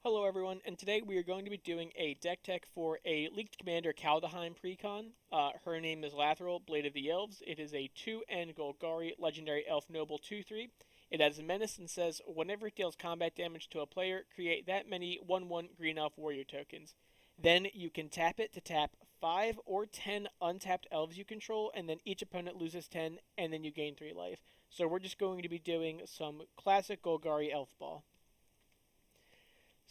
Hello everyone, and today we are going to be doing a deck tech for a Leaked Commander Kaldeheim precon. Her name is Lathril, Blade of the Elves. It is a 2N Golgari Legendary Elf Noble 2/3. It has a menace and says, whenever it deals combat damage to a player, create that many 1/1 Green Elf Warrior tokens. Then you can tap it to tap 5 or 10 untapped elves you control, and then each opponent loses 10, and then you gain 3 life. So we're just going to be doing some classic Golgari Elf Ball.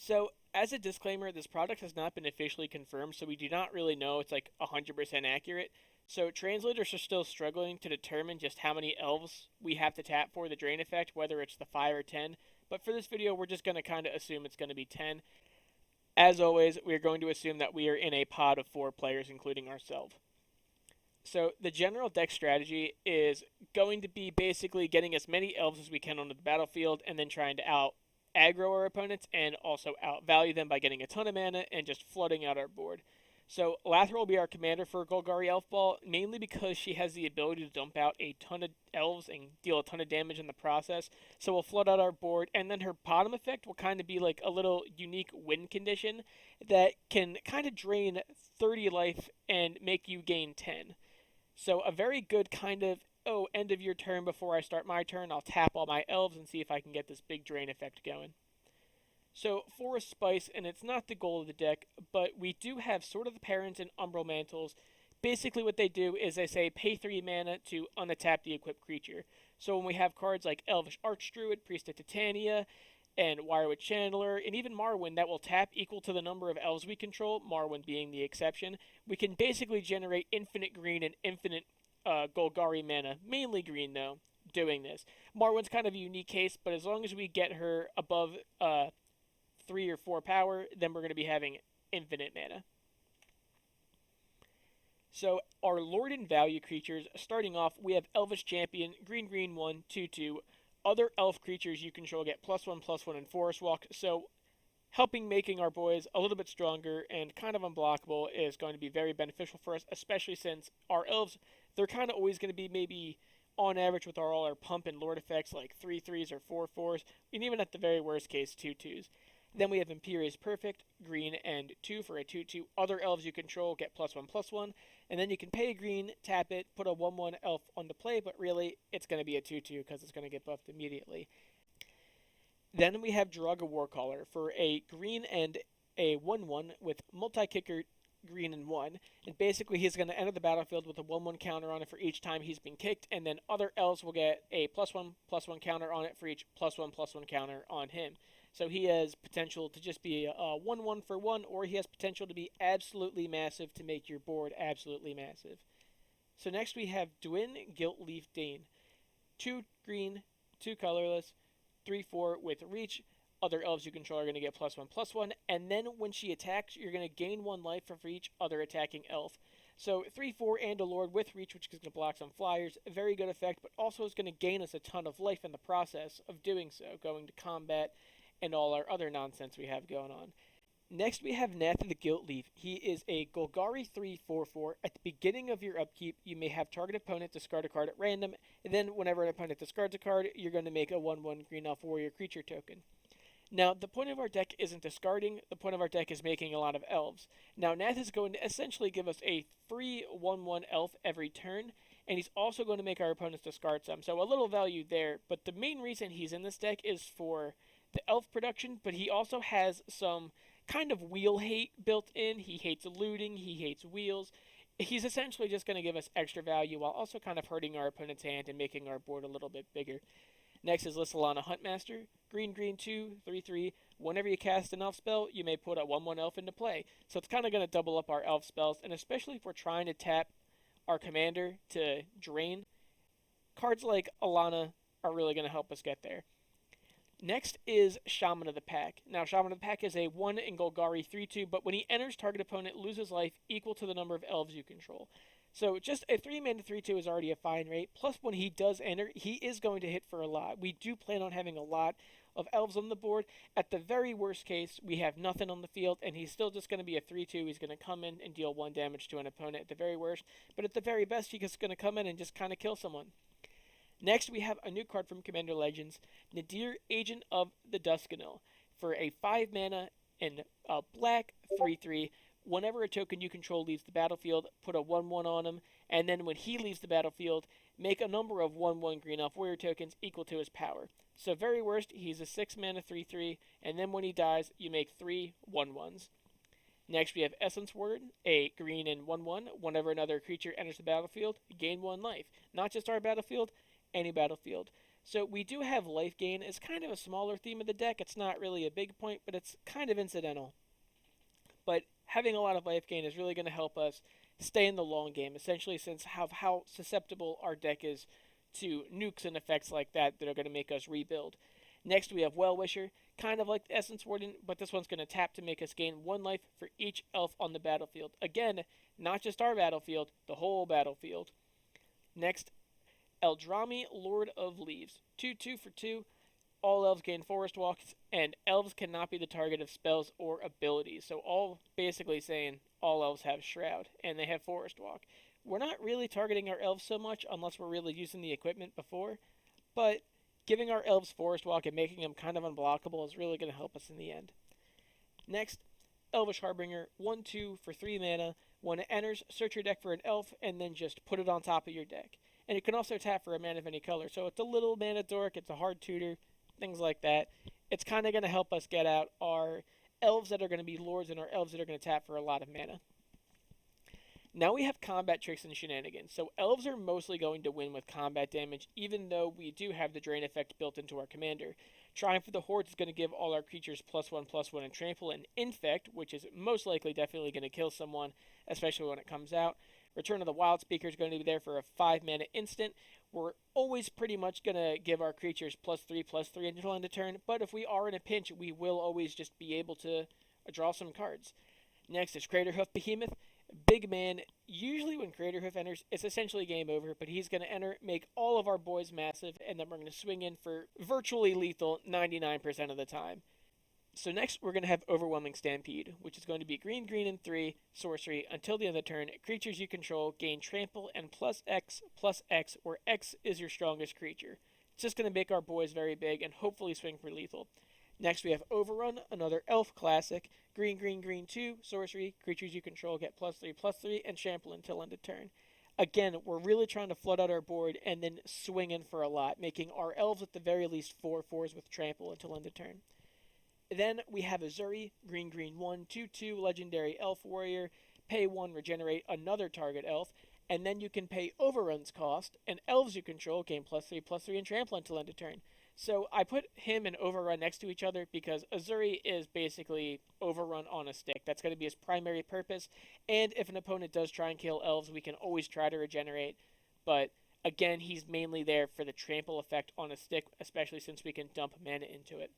So, as a disclaimer, this product has not been officially confirmed, so we do not really know it's like 100% accurate. So, translators are still struggling to determine just how many elves we have to tap for the drain effect, whether it's the 5 or 10. But for this video, we're just going to kind of assume it's going to be 10. As always, we are going to assume that we are in a pod of 4 players, including ourselves. So, the general deck strategy is going to be basically getting as many elves as we can onto the battlefield and then trying to out aggro our opponents and also outvalue them by getting a ton of mana and just flooding out our board. So Lathril will be our commander for Golgari Elf Ball, mainly because she has the ability to dump out a ton of elves and deal a ton of damage in the process. So we'll flood out our board, and then her bottom effect will kind of be like a little unique win condition that can kind of drain 30 life and make you gain 10. So a very good kind of, end of your turn before I start my turn, I'll tap all my elves and see if I can get this big drain effect going. So for a spice, and it's not the goal of the deck, but we do have Sword of the Parents and Umbral Mantles. Basically what they do is they say pay 3 mana to unattap the equipped creature. So when we have cards like Elvish Archdruid, Priest of Titania, and Wirewood Channeler, and even Marwyn that will tap equal to the number of elves we control, Marwyn being the exception, we can basically generate infinite green and infinite Golgari mana, mainly green though, doing this. Marwyn's kind of a unique case, but as long as we get her above 3 or 4 power, then we're going to be having infinite mana. So our Lord and Value creatures, starting off, we have Elvish Champion, green green 1, 2/2. Other elf creatures you control get +1/+1 in Forest Walk, so helping making our boys a little bit stronger and kind of unblockable is going to be very beneficial for us, especially since our elves, they're kind of always going to be maybe on average with all our pump and lord effects like 3/3s or 4/4s, and even at the very worst case 2/2s. Then we have Imperious Perfect, green and 2 for a 2/2. Other elves you control get +1/+1, and then you can pay green, tap it, put a 1/1 elf onto play, but really it's going to be a 2/2 because it's going to get buffed immediately. Then we have Draga Warcaller for a green and a 1/1 with multi-kicker green and 1. And basically he's going to enter the battlefield with a 1/1 counter on it for each time he's been kicked, and then other elves will get a +1/+1 counter on it for each +1/+1 counter on him. So he has potential to just be a 1/1 for 1, or he has potential to be absolutely massive to make your board absolutely massive. So next we have Dwin Gilt-Leaf Dane. 2 green, 2 colorless, 3/4 with reach. Other elves you control are going to get +1/+1, and then when she attacks, you're going to gain 1 life for each other attacking elf. So 3/4 and a Lord with reach, which is going to block some flyers. A very good effect, but also is going to gain us a ton of life in the process of doing so, going to combat and all our other nonsense we have going on. Next, we have Nath the Gilt-Leaf. He is a Golgari 3/4/4. At the beginning of your upkeep, you may have target opponent discard a card at random, and then whenever an opponent discards a card, you're going to make a 1/1 Green Elf Warrior creature token. Now, the point of our deck isn't discarding, the point of our deck is making a lot of elves. Now, Nath is going to essentially give us a free 1/1 elf every turn, and he's also going to make our opponents discard some, so a little value there, but the main reason he's in this deck is for the elf production, but he also has some kind of wheel hate built in. He hates looting, he hates wheels. He's essentially just going to give us extra value while also kind of hurting our opponent's hand and making our board a little bit bigger. Next is Miscellaneous Huntmaster. Green, green, 2, 3/3. Whenever you cast an elf spell, you may put a 1/1 elf into play. So it's kind of going to double up our elf spells, and especially if we're trying to tap our commander to drain, cards like Alana are really going to help us get there. Next is Shaman of the Pack. Now, Shaman of the Pack is a 1 in Golgari 3/2, but when he enters, target opponent loses life equal to the number of elves you control. So just a 3-mana 3/2 is already a fine rate. Plus, when he does enter, he is going to hit for a lot. We do plan on having a lot of elves on the board. At the very worst case, we have nothing on the field, and he's still just going to be a 3/2. He's going to come in and deal 1 damage to an opponent at the very worst. But at the very best, he's going to come in and just kind of kill someone. Next, we have a new card from Commander Legends, Nadir, Agent of the Duskanill. For a 5 mana in black, 3/3. Whenever a token you control leaves the battlefield, put a 1/1 on him, and then when he leaves the battlefield, make a number of 1/1 green elf warrior tokens equal to his power. So very worst, he's a 6 mana 3/3, and then when he dies, you make 3 1/1s. Next, we have Essence Warden, a green and 1/1. Whenever another creature enters the battlefield, gain 1 life. Not just our battlefield, any battlefield. So we do have life gain. It's kind of a smaller theme of the deck. It's not really a big point, but it's kind of incidental. But having a lot of life gain is really going to help us stay in the long game, essentially, since of how susceptible our deck is to nukes and effects like that that are going to make us rebuild. Next, we have Well-Wisher, kind of like the Essence Warden, but this one's going to tap to make us gain 1 life for each elf on the battlefield. Again, not just our battlefield, the whole battlefield. Next, Eldrami, Lord of Leaves. 2/2 for 2. All elves gain Forest Walks, and elves cannot be the target of spells or abilities. So all basically saying all elves have Shroud, and they have Forest Walk. We're not really targeting our elves so much unless we're really using the equipment before, but giving our elves Forest Walk and making them kind of unblockable is really going to help us in the end. Next, Elvish Harbinger, 1/2 for 3 mana. When it enters, search your deck for an elf, and then just put it on top of your deck. And you can also tap for a mana of any color. So it's a little mana dork, it's a hard tutor, things like that. It's kind of going to help us get out our elves that are going to be lords and our elves that are going to tap for a lot of mana. Now we have combat tricks and shenanigans. So elves are mostly going to win with combat damage, even though we do have the drain effect built into our commander. Triumph of the Hordes is going to give all our creatures +1/+1 and trample and infect, which is most likely definitely going to kill someone, especially when it comes out. Return of the Wild Speaker is going to be there for a 5 mana instant. We're always pretty much going to give our creatures +3/+3 until end of turn, but if we are in a pinch, we will always just be able to draw some cards. Next is Craterhoof Behemoth. Big man. Usually when Craterhoof enters, it's essentially game over, but he's going to enter, make all of our boys massive, and then we're going to swing in for virtually lethal 99% of the time. So next, we're going to have Overwhelming Stampede, which is going to be green, green, and 3, sorcery. Until the end of the turn, creatures you control gain trample and +X, where X is your strongest creature. It's just going to make our boys very big and hopefully swing for lethal. Next, we have Overrun, another elf classic. Green, green, green, 2, sorcery. Creatures you control get +3/+3, and trample until end of turn. Again, we're really trying to flood out our board and then swing in for a lot, making our elves at the very least 4/4s with trample until end of turn. Then we have Azuri, green, green, 1, 2/2, legendary elf warrior. Pay 1, regenerate another target elf. And then you can pay Overrun's cost, and elves you control gain +3/+3 and trample until end of turn. So I put him and Overrun next to each other because Azuri is basically Overrun on a stick. That's going to be his primary purpose. And if an opponent does try and kill elves, we can always try to regenerate. But again, he's mainly there for the trample effect on a stick, especially since we can dump mana into it.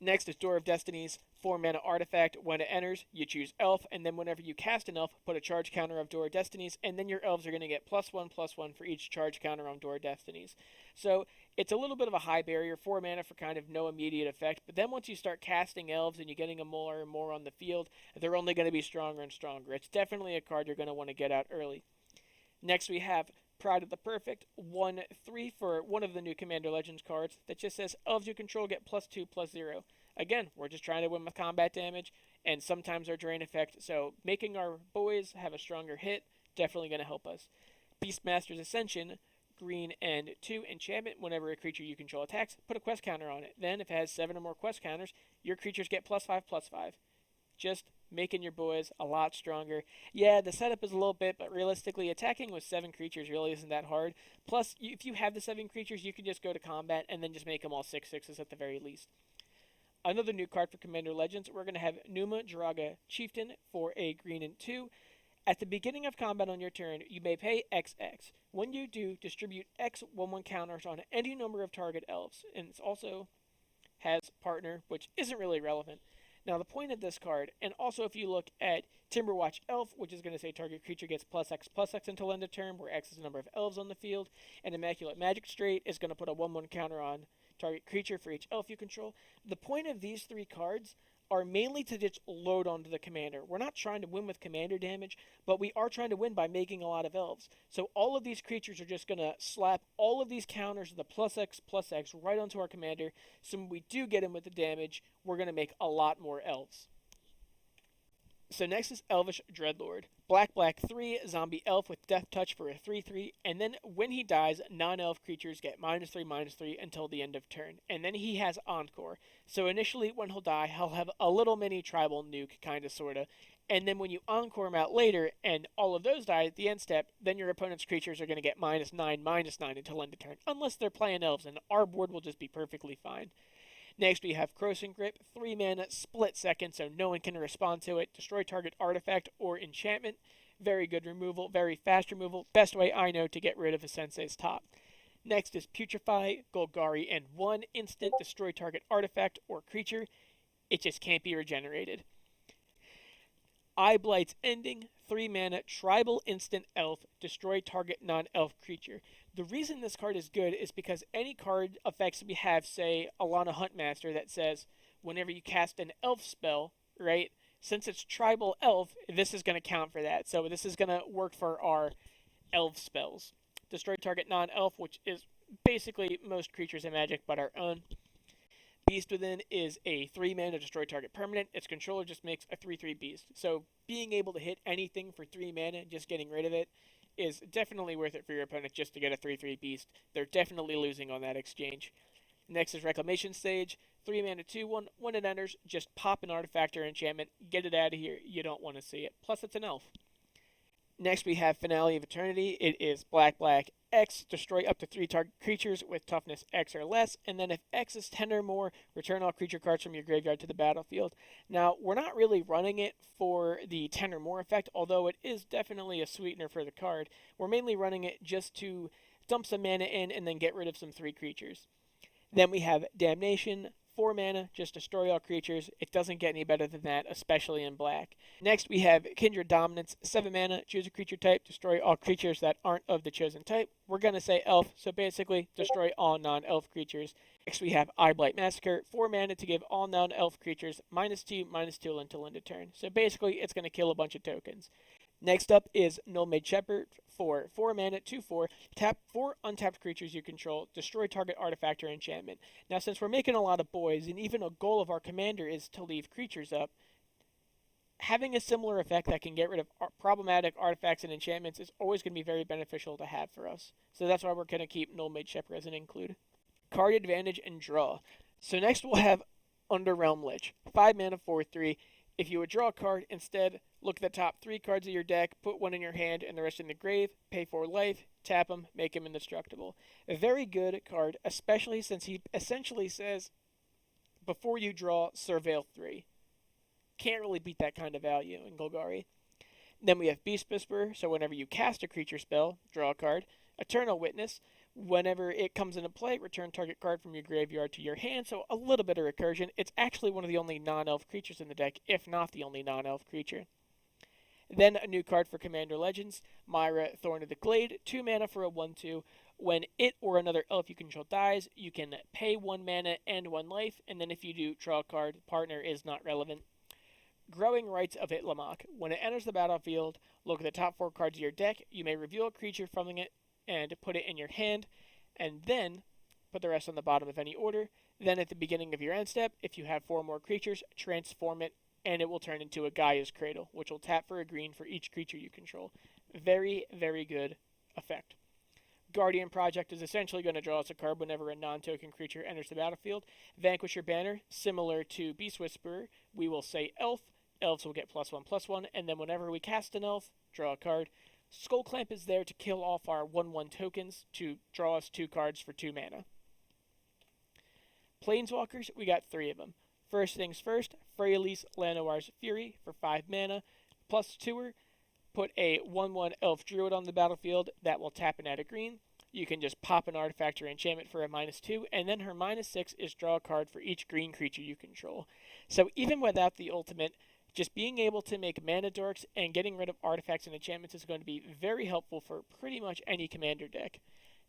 Next is Door of Destinies, 4 mana artifact. When it enters, you choose elf, and then whenever you cast an elf, put a charge counter of Door of Destinies, and then your elves are going to get +1/+1 for each charge counter on Door of Destinies. So it's a little bit of a high barrier, 4 mana for kind of no immediate effect, but then once you start casting elves and you're getting them more and more on the field, they're only going to be stronger and stronger. It's definitely a card you're going to want to get out early. Next we have Pride of the Perfect, 1/3 for one of the new Commander Legends cards that just says elves you control get +2/+0. Again, we're just trying to win with combat damage and sometimes our drain effect, so making our boys have a stronger hit, definitely going to help us. Beastmaster's Ascension, green and 2 enchantment. Whenever a creature you control attacks, put a quest counter on it. Then, if it has 7 or more quest counters, your creatures get +5/+5. Just making your boys a lot stronger. Yeah, the setup is a little bit, but realistically, attacking with 7 creatures really isn't that hard. Plus, if you have the 7 creatures, you can just go to combat and then just make them all 6/6s at the very least. Another new card for Commander Legends, we're going to have Numa Draga Chieftain for a green and 2. At the beginning of combat on your turn, you may pay XX. When you do, distribute X 1/1 counters on any number of target elves. And it also has Partner, which isn't really relevant. Now, the point of this card, and also if you look at Timberwatch Elf, which is going to say target creature gets +X/+X until end of turn, where X is the number of elves on the field, and Immaculate Magic Straight is going to put a 1/1 counter on target creature for each elf you control. The point of these 3 cards are mainly to just load onto the commander. We're not trying to win with commander damage, but we are trying to win by making a lot of elves. So all of these creatures are just going to slap all of these counters, the +X right onto our commander. So when we do get him with the damage, we're going to make a lot more elves. So next is Elvish Dreadlord. Black, 3, zombie elf with death touch for a 3/3, and then when he dies, non-elf creatures get -3/-3 until the end of turn. And then he has Encore. So initially when he'll die, he'll have a little mini tribal nuke, kinda sorta. And then when you Encore him out later, and all of those die at the end step, then your opponent's creatures are going to get -9/-9 until end of turn. Unless they're playing elves, and our board will just be perfectly fine. Next, we have Crossing Grip, 3 mana, split second, so no one can respond to it. Destroy target artifact or enchantment. Very good removal, very fast removal. Best way I know to get rid of a Sensei's top. Next is Putrefy, Golgari, and 1 instant destroy target artifact or creature. It just can't be regenerated. Eye Blight's Ending, 3 mana, tribal instant elf, destroy target non-elf creature. The reason this card is good is because any card effects we have, say, Alana Huntmaster, that says whenever you cast an elf spell, right? Since it's tribal elf, this is going to count for that. So this is going to work for our elf spells. Destroy target non-elf, which is basically most creatures in Magic but our own. Beast Within is a 3 mana destroy target permanent. Its controller just makes a 3/3 beast. So being able to hit anything for 3 mana and just getting rid of it is definitely worth it for your opponent just to get a 3/3 beast. They're definitely losing on that exchange. Next is Reclamation Stage. 3 mana 2/1. When it enters, just pop an artifact or enchantment. Get it out of here. You don't want to see it. Plus it's an elf. Next we have Finale of Eternity. It is black, X, destroy up to 3 target creatures with toughness X or less, and then if X is 10 or more, return all creature cards from your graveyard to the battlefield. Now, we're not really running it for the 10 or more effect, although it is definitely a sweetener for the card. We're mainly running it just to dump some mana in and then get rid of some 3 creatures. Then we have Damnation, 4 mana, just destroy all creatures. It doesn't get any better than that, especially in black. Next, we have Kindred Dominance, 7 mana, choose a creature type, destroy all creatures that aren't of the chosen type. We're going to say elf, so basically destroy all non-elf creatures. Next, we have Eyeblight Massacre, 4 mana to give all non-elf creatures -2/-2 until end of turn. So basically, it's going to kill a bunch of tokens. Next up is Null-Made Shepherd for 4 mana, 2/4. Tap 4 untapped creatures you control. Destroy target artifact or enchantment. Now, since we're making a lot of boys, and even a goal of our commander is to leave creatures up, having a similar effect that can get rid of problematic artifacts and enchantments is always going to be very beneficial to have for us. So that's why we're going to keep Null-Made Shepherd as an include. Card advantage and draw. So next we'll have Underrealm Lich. 5 mana, 4/3. If you would draw a card, instead, look at the top 3 cards of your deck, put 1 in your hand and the rest in the grave, pay 4 life, tap him, make him indestructible. A very good card, especially since he essentially says, before you draw, surveil 3. Can't really beat that kind of value in Golgari. Then we have Beast Whisperer, so whenever you cast a creature spell, draw a card. Eternal Witness, whenever it comes into play, return target card from your graveyard to your hand, so a little bit of recursion. It's actually one of the only non-elf creatures in the deck, if not the only non-elf creature. Then a new card for Commander Legends, Myra, Thorn of the Glade, 2 mana for a 1/2. When it or another elf you control dies, you can pay 1 mana and 1 life, and then if you do, draw a card. Partner is not relevant. Growing Rights of Itlamok. When it enters the battlefield, look at the top 4 cards of your deck. You may reveal a creature from it and put it in your hand, and then put the rest on the bottom of any order. Then at the beginning of your end step, if you have 4 more creatures, transform it, and it will turn into a Gaia's Cradle, which will tap for a green for each creature you control. Very, very good effect. Guardian Project is essentially going to draw us a card whenever a non-token creature enters the battlefield. Vanquisher Banner, similar to Beast Whisperer, we will say Elf. Elves will get +1/+1, and then whenever we cast an elf, draw a card. Skull Clamp is there to kill off our 1/1 tokens to draw us 2 cards for 2 mana. Planeswalkers, we got 3 of them. First things first, Freyalise Llanowar's Fury for 5 mana, +2er. Put a 1/1 Elf Druid on the battlefield that will tap and add a green. You can just pop an artifact or enchantment for a -2, and then her -6 is draw a card for each green creature you control. So even without the ultimate, just being able to make mana dorks and getting rid of artifacts and enchantments is going to be very helpful for pretty much any commander deck.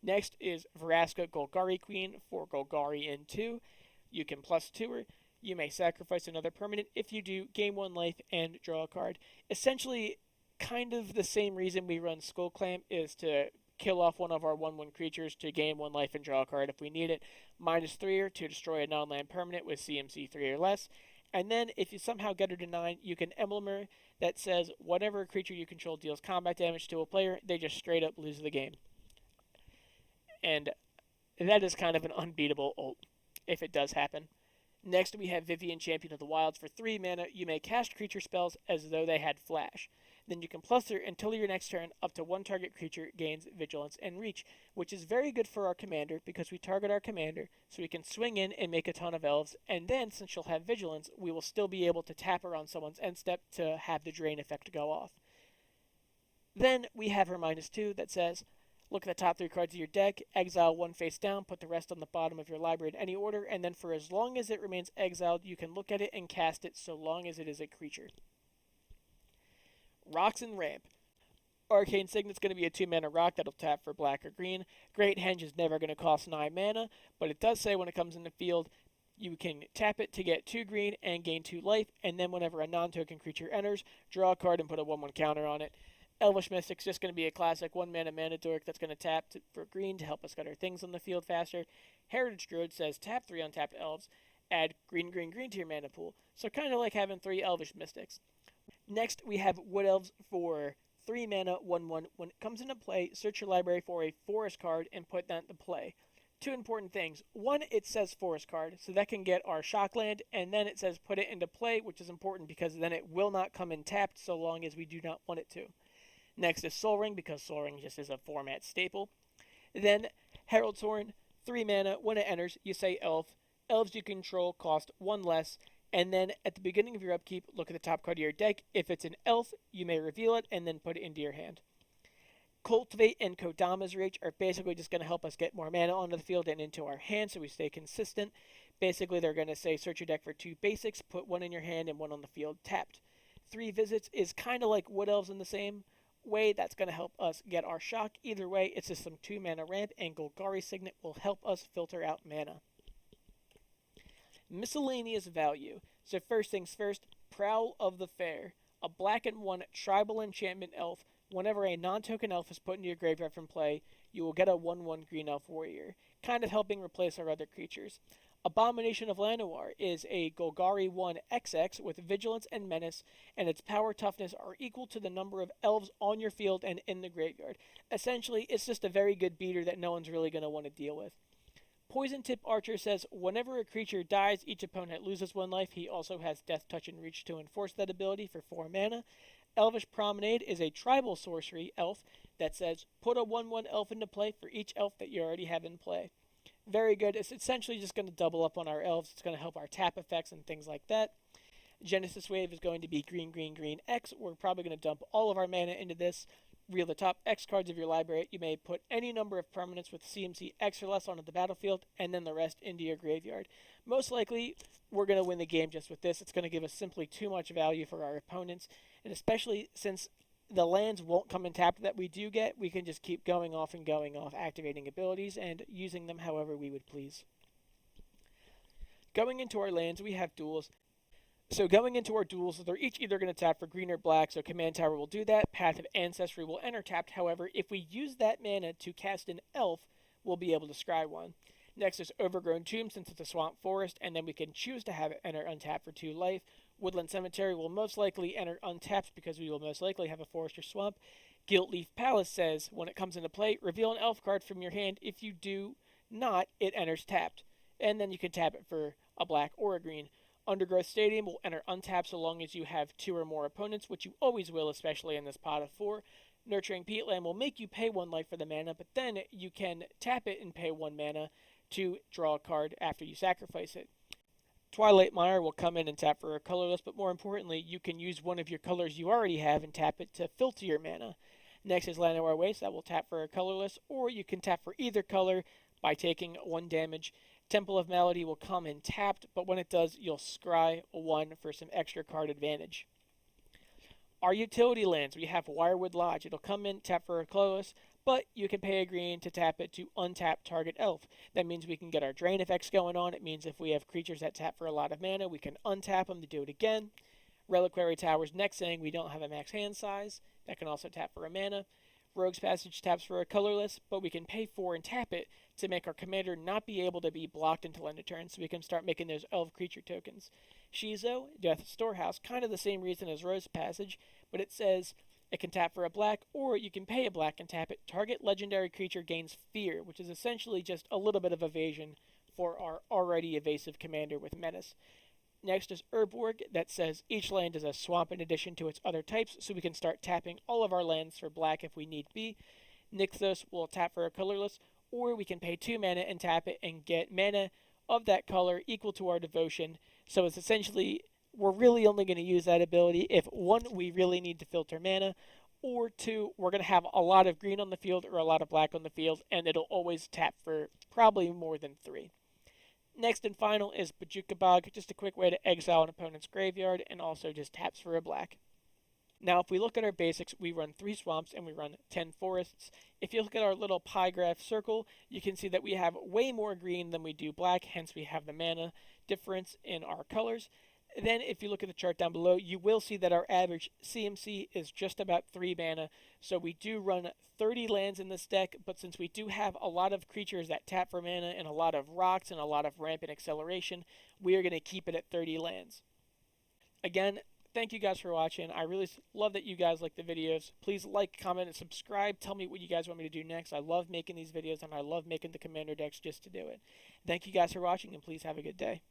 Next is Vraska Golgari Queen for Golgari in 2. You can +2 her. You may sacrifice another permanent. If you do, gain 1 life and draw a card. Essentially, kind of the same reason we run Skull Clamp is to kill off one of our 1/1 creatures to gain 1 life and draw a card if we need it. -3 to destroy a non-land permanent with CMC 3 or less. And then if you somehow get her to 9, you can Emblemer that says whatever creature you control deals combat damage to a player, they just straight up lose the game. And that is kind of an unbeatable ult if it does happen. Next, we have Vivien, Champion of the Wilds. For 3 mana, you may cast creature spells as though they had flash. Then you can +her until your next turn, up to 1 target creature gains Vigilance and Reach, which is very good for our commander because we target our commander, so we can swing in and make a ton of elves, and then, since she'll have Vigilance, we will still be able to tap her on someone's end step to have the drain effect go off. Then we have her -2 that says, look at the top 3 cards of your deck, exile 1 face down, put the rest on the bottom of your library in any order, and then for as long as it remains exiled, you can look at it and cast it so long as it is a creature. Rocks and Ramp. Arcane Signet's going to be a 2-mana rock that'll tap for black or green. Great Henge is never going to cost 9 mana, but it does say when it comes in the field, you can tap it to get 2 green and gain 2 life, and then whenever a non-token creature enters, draw a card and put a 1/1 counter on it. Elvish Mystic's just going to be a classic 1-mana mana dork that's going to tap for green to help us get our things on the field faster. Heritage Druid says tap 3 untapped elves, add green, green, green to your mana pool. So kind of like having 3 Elvish Mystics. Next, we have Wood Elves for 3 mana, 1/1. When it comes into play, search your library for a forest card and put that into play. 2 important things. 1, it says forest card, so that can get our Shockland, and then it says put it into play, which is important because then it will not come in tapped so long as we do not want it to. Next is Sol Ring, because Sol Ring just is a format staple. Then Herald's Horn, 3 mana. When it enters, you say Elf. Elves you control cost 1 less. And then at the beginning of your upkeep, look at the top card of your deck. If it's an elf, you may reveal it and then put it into your hand. Cultivate and Kodama's Rage are basically just going to help us get more mana onto the field and into our hand so we stay consistent. Basically, they're going to say search your deck for 2 basics, put 1 in your hand and 1 on the field tapped. 3 Visits is kind of like Wood Elves in the same way. That's going to help us get our shock. Either way, it's just some 2-mana ramp, and Golgari Signet will help us filter out mana. Miscellaneous value. So first things first, Prowl of the Fair. A black and 1 tribal enchantment elf. Whenever a non-token elf is put into your graveyard from play, you will get a 1/1 green elf warrior, kind of helping replace our other creatures. Abomination of Llanowar is a Golgari 1 XX with Vigilance and Menace, and its power toughness are equal to the number of elves on your field and in the graveyard. Essentially, it's just a very good beater that no one's really going to want to deal with. Poison Tip Archer says whenever a creature dies, each opponent loses 1 life. He also has Death Touch and Reach to enforce that ability for 4 mana. Elvish Promenade is a tribal sorcery elf that says put a 1/1 elf into play for each elf that you already have in play. Very good. It's essentially just going to double up on our elves. It's going to help our tap effects and things like that. Genesis Wave is going to be green, green, green X. We're probably going to dump all of our mana into this. Reveal the top X cards of your library. You may put any number of permanents with CMC X or less onto the battlefield, and then the rest into your graveyard. Most likely, we're going to win the game just with this. It's going to give us simply too much value for our opponents, and especially since the lands won't come in tapped that we do get, we can just keep going off, activating abilities, and using them however we would please. Going into our lands, we have duels. So going into our duels, they're each either going to tap for green or black, so Command Tower will do that. Path of Ancestry will enter tapped. However, if we use that mana to cast an elf, we'll be able to scry one. Next is Overgrown Tomb, since it's a swamp forest, and then we can choose to have it enter untapped for 2 life. Woodland Cemetery will most likely enter untapped because we will most likely have a forest or swamp. Gilt Leaf Palace says when it comes into play, reveal an elf card from your hand. If you do not, it enters tapped. And then you can tap it for a black or a green. Undergrowth Stadium will enter untapped so long as you have 2 or more opponents, which you always will, especially in this pot of 4. Nurturing Peatland will make you pay 1 life for the mana, but then you can tap it and pay 1 mana to draw a card after you sacrifice it. Twilight Mire will come in and tap for a colorless, but more importantly, you can use one of your colors you already have and tap it to filter your mana. Next is Llanowar Waste, that will tap for a colorless, or you can tap for either color by taking 1 damage. Temple of Malady will come in tapped, but when it does, you'll scry 1 for some extra card advantage. Our utility lands, we have Wirewood Lodge. It'll come in, tap for a colorless, but you can pay a green to tap it to untap target elf. That means we can get our drain effects going on. It means if we have creatures that tap for a lot of mana, we can untap them to do it again. Reliquary Tower's next saying we don't have a max hand size. That can also tap for a mana. Rogue's Passage taps for a colorless, but we can pay 4 and tap it to make our commander not be able to be blocked until end of turn, so we can start making those elf creature tokens. Shizo, Death Storehouse, kind of the same reason as Rogue's Passage, but it says it can tap for a black, or you can pay a black and tap it. Target legendary creature gains fear, which is essentially just a little bit of evasion for our already evasive commander with Menace. Next is Urborg, that says each land is a swamp in addition to its other types, so we can start tapping all of our lands for black if we need be. Nixos will tap for a colorless, or we can pay 2 mana and tap it and get mana of that color equal to our devotion. So it's essentially, we're really only going to use that ability if 1, we really need to filter mana, or 2, we're going to have a lot of green on the field or a lot of black on the field, and it'll always tap for probably more than 3. Next and final is Bajukabog, just a quick way to exile an opponent's graveyard, and also just taps for a black. Now, if we look at our basics, we run 3 swamps and we run 10 forests. If you look at our little pie graph circle, you can see that we have way more green than we do black, hence we have the mana difference in our colors. Then, if you look at the chart down below, you will see that our average CMC is just about 3 mana. So we do run 30 lands in this deck, but since we do have a lot of creatures that tap for mana and a lot of rocks and a lot of ramp and acceleration, we are going to keep it at 30 lands. Again, thank you guys for watching. I really love that you guys like the videos. Please like, comment, and subscribe. Tell me what you guys want me to do next. I love making these videos, and I love making the commander decks just to do it. Thank you guys for watching, and please have a good day.